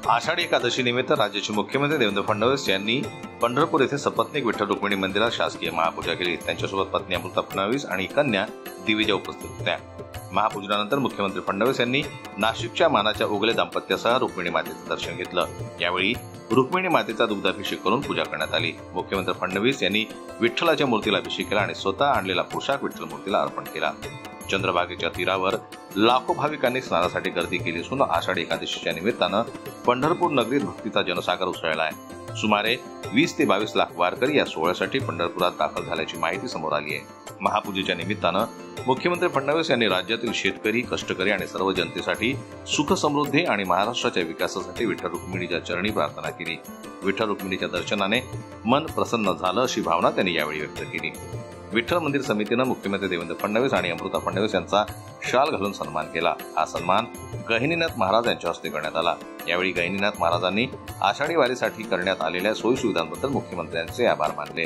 आषाढी एकादशी निमित्त राज्याचे मुख्यमंत्री देवेंद्र फडणवीस यांनी पंढरपूर येथे सपत्नीक विठ्ठल रुक्मिणी मंदिरात शासकीय महापूजा केली। त्यांच्यासोबत पत्नी अमृता फडणवीस आणि कन्या दिविजा उपस्थित होत्या। महापूजनानंतर मुख्यमंत्री फडणवीस यांनी नाशिकच्या मानाच्या उगले दाम्पत्यासह रुक्मिणी मातेचं दर्शन घेतलं। यावेळी रुक्मिणी मातेचा दुग्धाभिषेक करून पूजा करण्यात आली। मुख्यमंत्री फडणवीस यांनी विठ्ठलाच्या मूर्तीला अभिषेक केला आणि स्वतः आणलेला पोशाख विठ्ठल मूर्तीला अर्पण केला। चंद्रभागेच्या तीरावर लाखो भाविकांनी स्नानासाठी गर्दी केली असून आषाढी एकादशीच्या निमित्तानं पंढरपूर नगरीत भक्तीचा जनसागर उसळला आहे। सुमारे 20 ते 22 लाख वारकरी या सोहळ्यासाठी पंढरपुरात दाखल झाल्याची माहिती समोर आली आहे। महापूजेच्या निमित्तानं मुख्यमंत्री फडणवीस यांनी राज्यातील शेतकरी, कष्टकरी आणि सर्व जनतेसाठी सुख समृद्धी आणि महाराष्ट्राच्या विकासासाठी विठ्ठल रुक्मिणीच्या चरणी प्रार्थना केली। विठ्ठल रुक्मिणीच्या दर्शनाने मन प्रसन्न झालं अशी भावना त्यांनी यावेळी व्यक्त केली। विठ्ठल मंदिर समितीनं मुख्यमंत्री देवेंद्र फडणवीस आणि अमृता फडणवीस यांचा शाल घालून सन्मान केला। हा सन्मान गहिनीनाथ महाराज यांच्या हस्ते करण्यात आला। यावेळी गहिनीनाथ महाराजांनी आषाढी वारीसाठी करण्यात आलेल्या सोयीसुविधांबद्दल मुख्यमंत्र्यांचे आभार मानले।